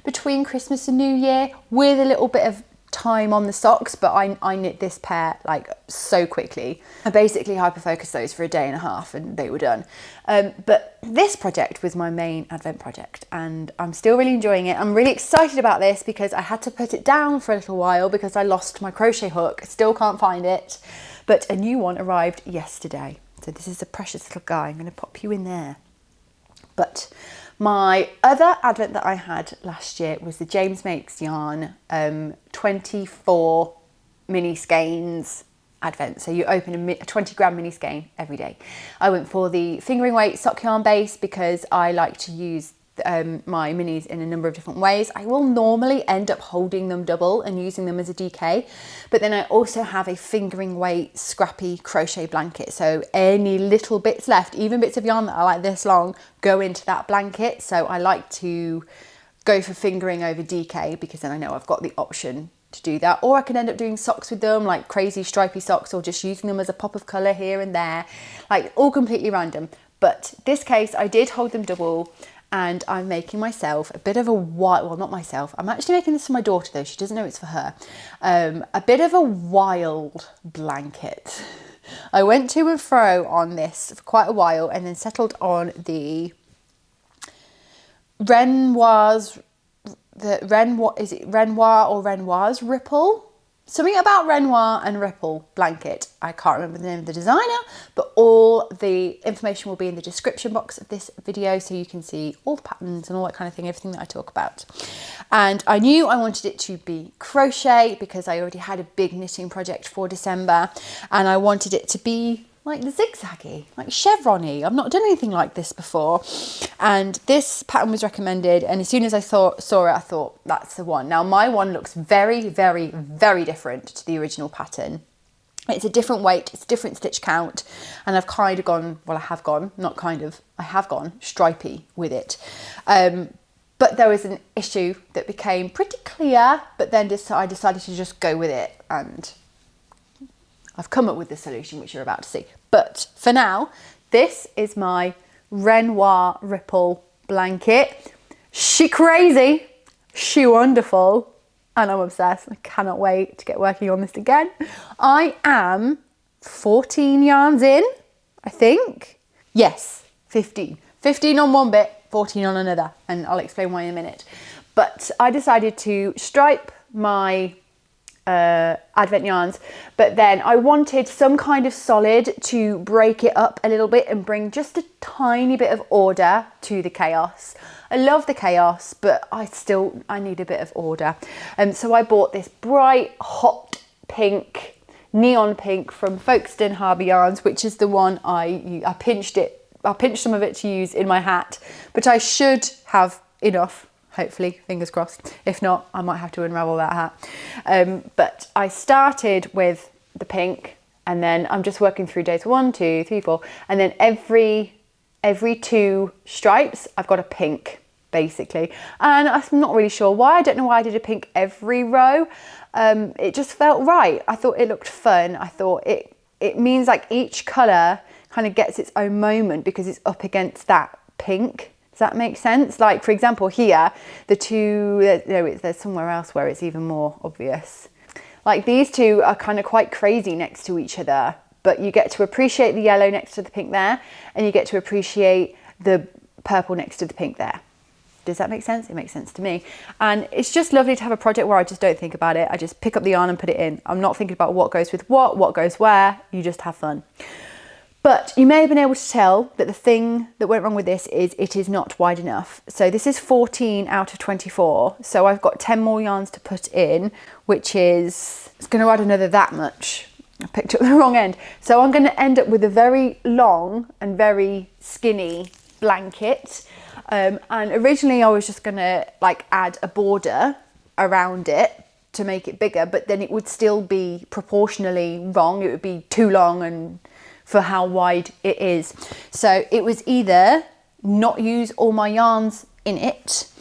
between Christmas and New Year, with a little bit of time on the socks, but I knit this pair like so quickly. I basically hyper-focused those for a day and a half and they were done. But this project was my main Advent project and I'm still really enjoying it. I'm really excited about this because I had to put it down for a little while because I lost my crochet hook. I still can't find it, but a new one arrived yesterday. So this is a precious little guy. I'm going to pop you in there. But my other Advent that I had last year was the James Makes Yarn 24 mini skeins Advent. So you open a 20 gram mini skein every day. I went for the fingering weight sock yarn base because I like to use my minis in a number of different ways. I will normally end up holding them double and using them as a DK, but then I also have a fingering weight scrappy crochet blanket, so any little bits left, even bits of yarn that are like this long, go into that blanket. So I like to go for fingering over DK because then I know I've got the option to do that, or I can end up doing socks with them, like crazy stripy socks, or just using them as a pop of colour here and there, like all completely random. But this case I did hold them double. And I'm making myself a bit of a wild, well, not myself, I'm actually making this for my daughter though, she doesn't know it's for her, a bit of a wild blanket. I went to and fro on this for quite a while and then settled on the Renoirs, is it Renoir or Renoirs Ripple? Something about Renoir and Ripple blanket. I can't remember the name of the designer, but all the information will be in the description box of this video so you can see all the patterns and all that kind of thing, everything that I talk about. And I knew I wanted it to be crochet because I already had a big knitting project for December and I wanted it to be like zigzaggy, like chevron-y. I've not done anything like this before. And this pattern was recommended. And as soon as I saw it, I thought that's the one. Now my one looks very, very, very different to the original pattern. It's a different weight, it's a different stitch count. And I've kind of gone, well, I have gone stripy with it. But there was an issue that became pretty clear, but then I decided to just go with it, and I've come up with the solution, which you're about to see. But for now, this is my Renoir Ripple blanket. She crazy, she wonderful, and I'm obsessed. I cannot wait to get working on this again. I am 14 yarns in, I think. Yes, 15. 15 on one bit, 14 on another, and I'll explain why in a minute. But I decided to stripe my Advent yarns, but then I wanted some kind of solid to break it up a little bit and bring just a tiny bit of order to the chaos. I love the chaos, but I need a bit of order. So I bought this bright hot pink neon pink from Folkstone Harbour Yarns, which is the one I pinched some of it to use in my hat, but I should have enough, hopefully, fingers crossed. If not, I might have to unravel that hat. But I started with the pink, and then I'm just working through days 1, 2, 3, 4, and then every 2 stripes I've got a pink, basically. And I'm not really sure why. I don't know why I did a pink every row. It just felt right. I thought it looked fun. I thought it means like each colour kind of gets its own moment because it's up against that pink. Does that make sense? Like, for example, here, there's somewhere else where it's even more obvious. Like, these two are kind of quite crazy next to each other, but you get to appreciate the yellow next to the pink there, and you get to appreciate the purple next to the pink there. Does that make sense? It makes sense to me. And it's just lovely to have a project where I just don't think about it. I just pick up the yarn and put it in. I'm not thinking about what goes with what goes where. You just have fun. But you may have been able to tell that the thing that went wrong with this is it is not wide enough. So this is 14 out of 24. So I've got 10 more yarns to put in, which is, it's going to add another that much. I picked up the wrong end. So I'm going to end up with a very long and very skinny blanket. And originally I was just going to like add a border around it to make it bigger, but then it would still be proportionally wrong. It would be too long and for how wide it is. So it was either not use all my yarns in it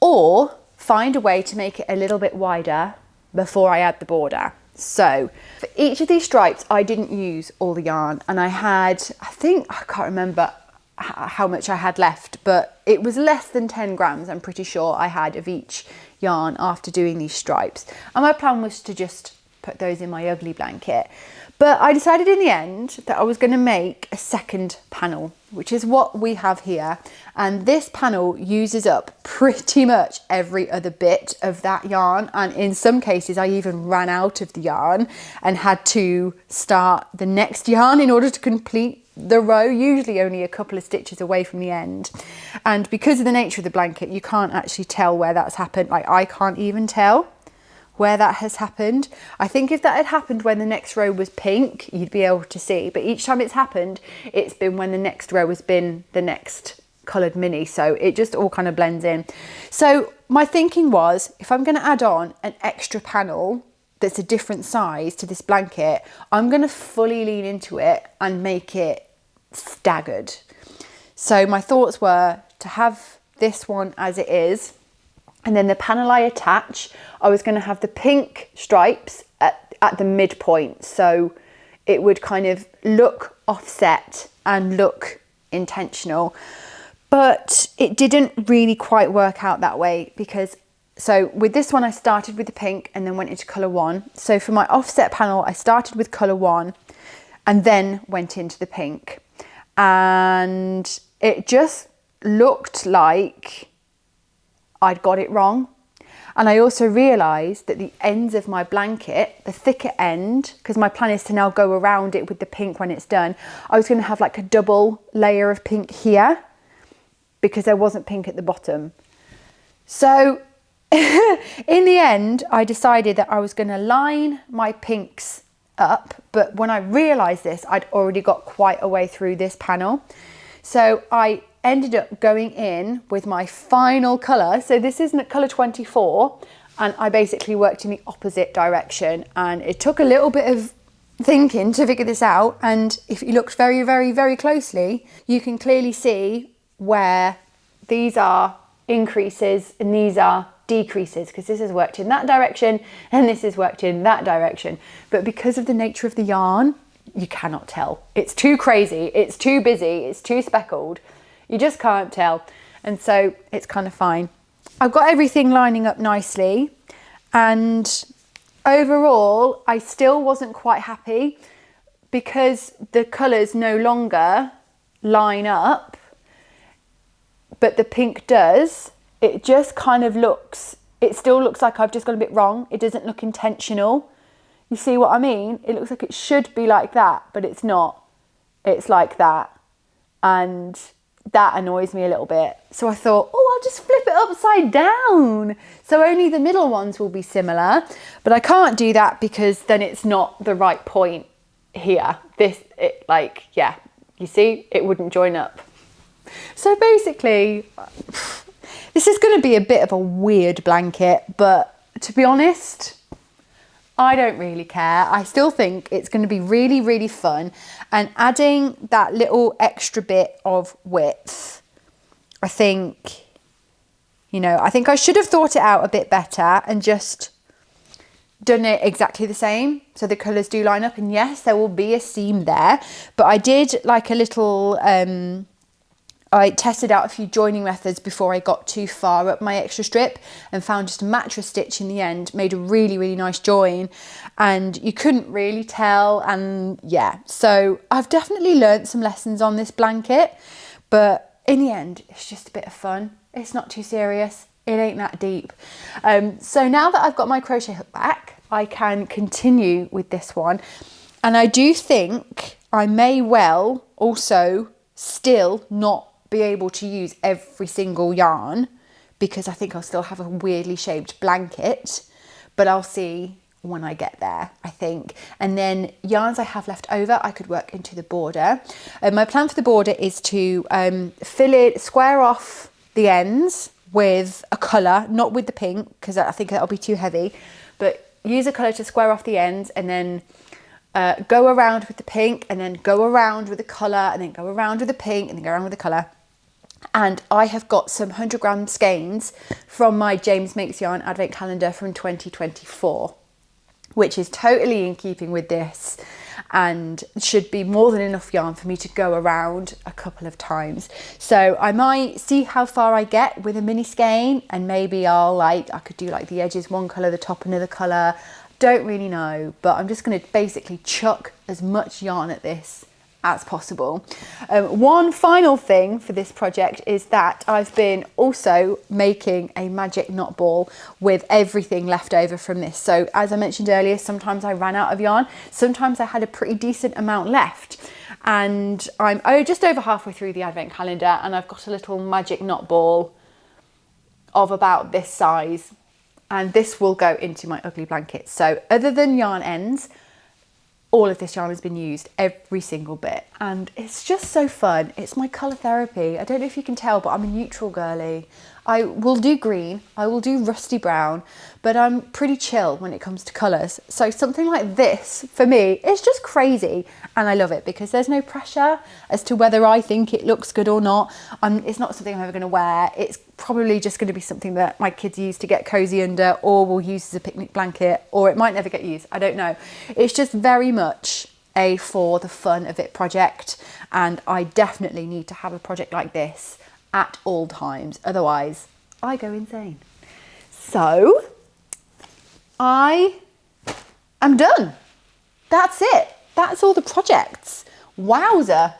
or find a way to make it a little bit wider before I add the border. So for each of these stripes, I didn't use all the yarn, and I can't remember how much I had left, but it was less than 10 grams, I'm pretty sure I had of each yarn after doing these stripes. And my plan was to just put those in my ugly blanket. But I decided in the end that I was going to make a second panel, which is what we have here. And this panel uses up pretty much every other bit of that yarn. And in some cases, I even ran out of the yarn and had to start the next yarn in order to complete the row, usually only a couple of stitches away from the end. And because of the nature of the blanket, you can't actually tell where that's happened. Like, I can't even tell where that has happened. I think if that had happened when the next row was pink, you'd be able to see, but each time it's happened, it's been when the next row has been the next coloured mini, so it just all kind of blends in. So my thinking was, if I'm going to add on an extra panel that's a different size to this blanket, I'm going to fully lean into it and make it staggered. So my thoughts were to have this one as it is, and then the panel I attach, I was going to have the pink stripes at the midpoint, so it would kind of look offset and look intentional. But it didn't really quite work out that way, because so with this one I started with the pink and then went into colour 1. So for my offset panel I started with colour 1 and then went into the pink, and it just looked like I'd got it wrong. And I also realised that the ends of my blanket, the thicker end, because my plan is to now go around it with the pink when it's done, I was going to have like a double layer of pink here because there wasn't pink at the bottom. So in the end, I decided that I was going to line my pinks up, but when I realised this, I'd already got quite a way through this panel. So I ended up going in with my final colour. So this isn't colour 24, and I basically worked in the opposite direction, and it took a little bit of thinking to figure this out. And if you look very, very, very closely, you can clearly see where these are increases and these are decreases, because this has worked in that direction and this has worked in that direction. But because of the nature of the yarn, you cannot tell. It's too crazy, it's too busy, it's too speckled. You just can't tell. And so it's kind of fine. I've got everything lining up nicely, and overall I still wasn't quite happy because the colours no longer line up, but the pink does. It just kind of looks, it still looks like I've just got a bit wrong. It doesn't look intentional. You see what I mean? It looks like it should be like that, but it's not. It's like that. And that annoys me a little bit. So I thought, oh, I'll just flip it upside down. So only the middle ones will be similar, but I can't do that because then it's not the right point here. Yeah, you see, it wouldn't join up. So basically, this is going to be a bit of a weird blanket, but to be honest, I don't really care. I still think it's going to be really, really fun. And adding that little extra bit of width, I think, I think I should have thought it out a bit better and just done it exactly the same. So the colours do line up. And yes, there will be a seam there. But I did like a little... I tested out a few joining methods before I got too far up my extra strip and found just a mattress stitch in the end, made a really, really nice join, and you couldn't really tell. And yeah, so I've definitely learnt some lessons on this blanket, but in the end, it's just a bit of fun. It's not too serious. It ain't that deep. So now that I've got my crochet hook back, I can continue with this one. And I do think I may well also still not be able to use every single yarn because I think I'll still have a weirdly shaped blanket, but I'll see when I get there, I think. And then yarns I have left over, I could work into the border. My plan for the border is to square off the ends with a colour, not with the pink, because I think that'll be too heavy, but use a colour to square off the ends and then go around with the pink and then go around with the colour and then go around with the pink and then go around with the colour. And I have got some 100 gram skeins from my James Makes Yarn Advent calendar from 2024, which is totally in keeping with this and should be more than enough yarn for me to go around a couple of times. So I might see how far I get with a mini skein, and maybe I could do like the edges one colour, the top another colour. Don't really know, but I'm just going to basically chuck as much yarn at this as possible. One final thing for this project is that I've been also making a magic knot ball with everything left over from this. So as I mentioned earlier, sometimes I ran out of yarn, sometimes I had a pretty decent amount left, and I'm just over halfway through the advent calendar and I've got a little magic knot ball of about this size, and this will go into my ugly blanket. So other than yarn ends, all of this yarn has been used, every single bit, and it's just so fun. It's my colour therapy. I don't know if you can tell, but I'm a neutral girly. I will do green, I will do rusty brown, but I'm pretty chill when it comes to colours. So something like this, for me, is just crazy, and I love it because there's no pressure as to whether I think it looks good or not. It's not something I'm ever going to wear. It's probably just going to be something that my kids use to get cosy under, or will use as a picnic blanket, or it might never get used. I don't know. It's just very much a for the fun of it project, and I definitely need to have a project like this at all times, otherwise I go insane. So I am done. That's it. That's all the projects. Wowza.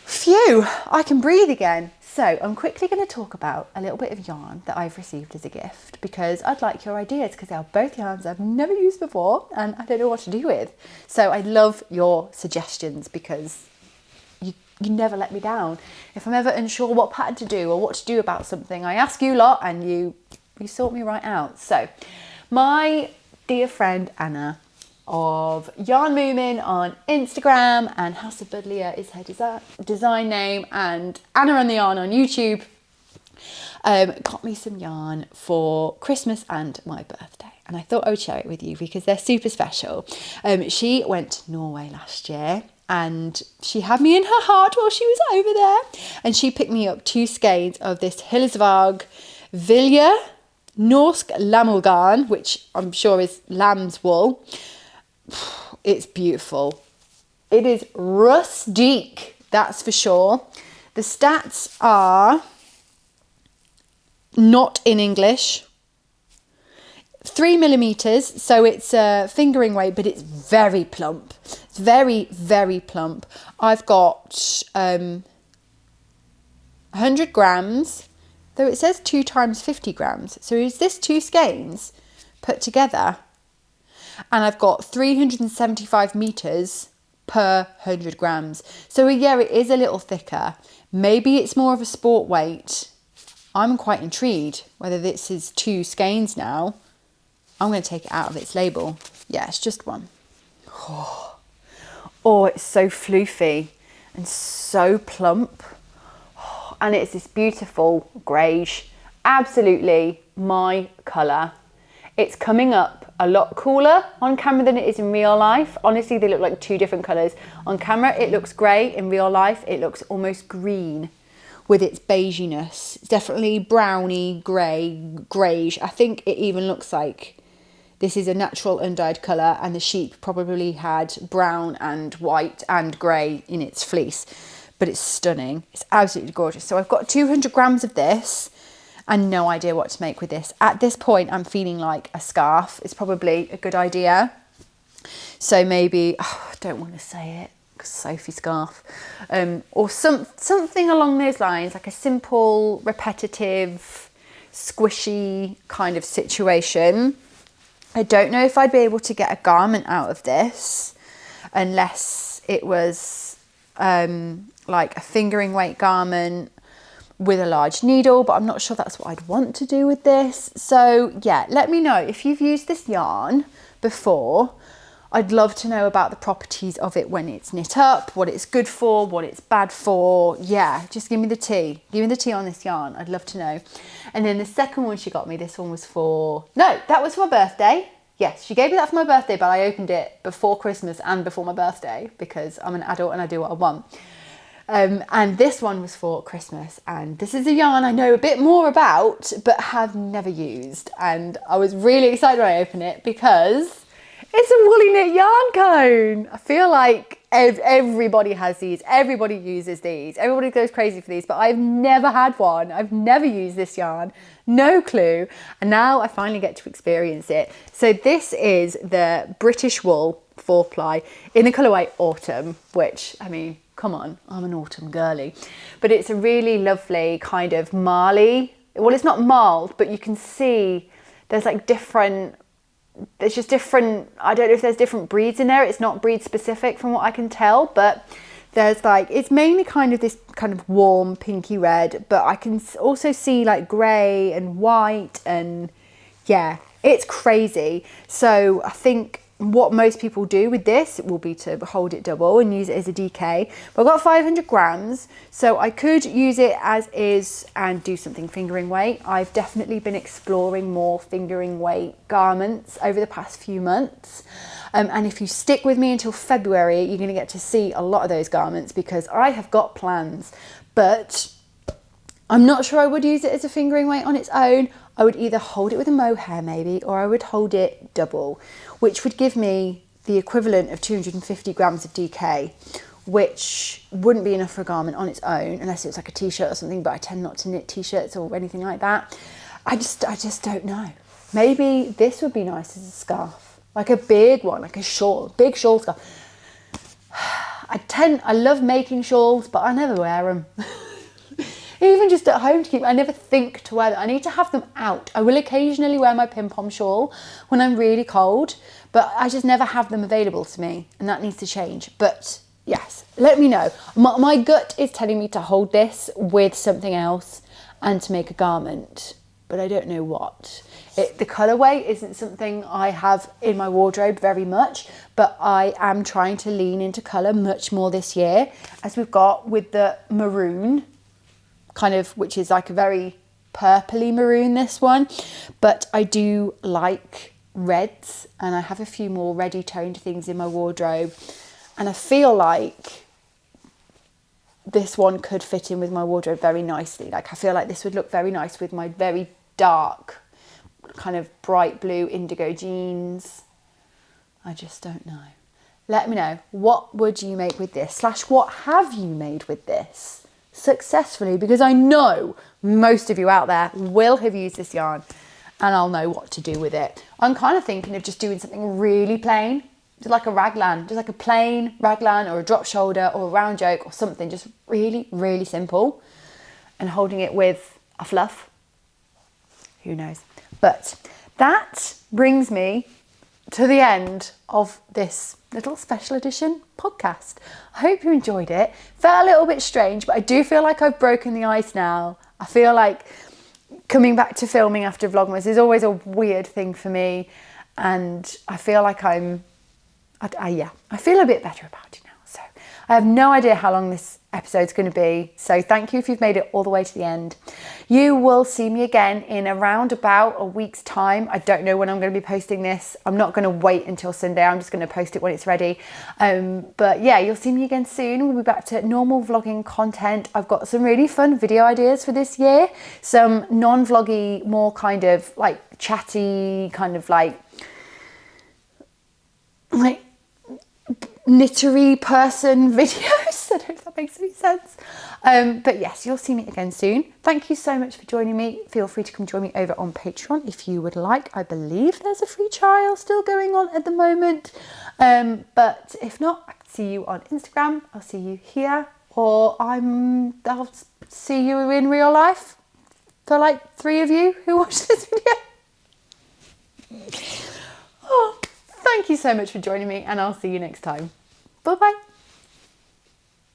Phew, I can breathe again. So I'm quickly going to talk about a little bit of yarn that I've received as a gift, because I'd like your ideas, because they are both yarns I've never used before and I don't know what to do with. So I love your suggestions, because you never let me down. If I'm ever unsure what pattern to do or what to do about something, I ask you lot and you sort me right out. So my dear friend Anna of Yarn Moomin on Instagram, and House of Budlier is her design name, and Anna and the Yarn on YouTube, got me some yarn for Christmas and my birthday, and I thought I would share it with you because they're super special. She went to Norway last year, and she had me in her heart while she was over there, and she picked me up 2 skeins of this Hillesvåg Vilja Norsk Lammelgarn, which I'm sure is lamb's wool. It's beautiful. It is rustic, that's for sure. The stats are not in English. 3 millimeters, so it's a fingering weight, but it's very plump. It's very, very plump. I've got 100 grams, though it says 2 times 50 grams. So is this 2 skeins put together? And I've got 375 meters per 100 grams. So yeah, it is a little thicker, Maybe it's more of a sport weight. I'm quite intrigued whether this is 2 skeins now. I'm going to take it out of its label. Yeah, it's just one. Oh, it's so floofy and so plump. And it's this beautiful greige. Absolutely my colour. It's coming up a lot cooler on camera than it is in real life. Honestly, they look like 2 different colours. On camera, it looks grey. In real life, it looks almost green with its beiginess. It's definitely browny, grey, greige. I think it even looks like this is a natural undyed colour, and the sheep probably had brown and white and grey in its fleece. But it's stunning. It's absolutely gorgeous. So I've got 200 grams of this and no idea what to make with this. At this point, I'm feeling like a scarf is probably a good idea. So maybe, I don't want to say it, because Sophie scarf, or something along those lines, like a simple, repetitive, squishy kind of situation. I don't know if I'd be able to get a garment out of this unless it was like a fingering weight garment with a large needle, but I'm not sure that's what I'd want to do with this. So yeah, let me know if you've used this yarn before. I'd love to know about the properties of it when it's knit up, what it's good for, what it's bad for. Yeah, just give me the tea. Give me the tea on this yarn. I'd love to know. And then the second one she got me, this one was for, no, that was for my birthday. Yes, she gave me that for my birthday, but I opened it before Christmas and before my birthday because I'm an adult and I do what I want. And this one was for Christmas, and this is a yarn I know a bit more about but have never used, and I was really excited when I opened it because it's a woolly knit yarn cone. I feel like everybody has these, everybody uses these, everybody goes crazy for these, but I've never had one. I've never used this yarn, no clue, and now I finally get to experience it. So this is the British Wool 4-ply in the colourway Autumn, which, I mean, come on, I'm an autumn girly. But it's a really lovely kind of marley. Well, it's not marled, but you can see there's like different, there's just different, I don't know if there's different breeds in there. It's not breed specific from what I can tell, but there's like, it's mainly kind of this kind of warm pinky red, but I can also see like grey and white, and yeah, it's crazy. So I think what most people do with this will be to hold it double and use it as a DK. But I've got 500 grams, so I could use it as is and do something fingering weight. I've definitely been exploring more fingering weight garments over the past few months. And if you stick with me until February, you're going to get to see a lot of those garments because I have got plans. But I'm not sure I would use it as a fingering weight on its own. I would either hold it with a mohair maybe, or I would hold it double, which would give me the equivalent of 250 grams of DK, which wouldn't be enough for a garment on its own, unless it was like a t-shirt or something, but I tend not to knit t-shirts or anything like that. I just don't know. Maybe this would be nice as a scarf, like a big one, like a shawl, big shawl scarf. I love making shawls, but I never wear them. Even just at home to keep, I never think to wear them. I need to have them out. I will occasionally wear my pom-pom shawl when I'm really cold, but I just never have them available to me, and that needs to change. But yes, let me know. My gut is telling me to hold this with something else and to make a garment, but I don't know what. The colourway isn't something I have in my wardrobe very much, but I am trying to lean into colour much more this year, as we've got with the maroon, kind of, which is like a very purpley maroon, this one. But I do like reds, and I have a few more reddy toned things in my wardrobe, and I feel like this one could fit in with my wardrobe very nicely. Like, I feel like this would look very nice with my very dark kind of bright blue indigo jeans. I just don't know. Let me know, what would you make with this, / what have you made with this successfully, because I know most of you out there will have used this yarn and I'll know what to do with it. I'm kind of thinking of just doing something really plain, just like a raglan, just like a plain raglan or a drop shoulder or a round yoke or something, just really, really simple, and holding it with a fluff. Who knows? But that brings me to the end of this little special edition podcast. I hope you enjoyed it. Felt a little bit strange, but I do feel like I've broken the ice now. I feel like coming back to filming after Vlogmas is always a weird thing for me, and I feel like I feel a bit better about it now. So I have no idea how long this episode's going to be, so thank you if you've made it all the way to the end. You will see me again in around about a week's time. I don't know when I'm going to be posting this. I'm not going to wait until Sunday. I'm just going to post it when it's ready. But yeah, you'll see me again soon. We'll be back to normal vlogging content. I've got some really fun video ideas for this year, some non-vloggy, more kind of like chatty, kind of like knittery person videos. I don't know if that makes any sense. But yes, you'll see me again soon. Thank you so much for joining me. Feel free to come join me over on Patreon if you would like. I believe there's a free trial still going on at the moment. But if not, I can see you on Instagram. I'll see you here, or I'll see you in real life for like 3 of you who watch this video. Oh, thank you so much for joining me, and I'll see you next time. Bye bye.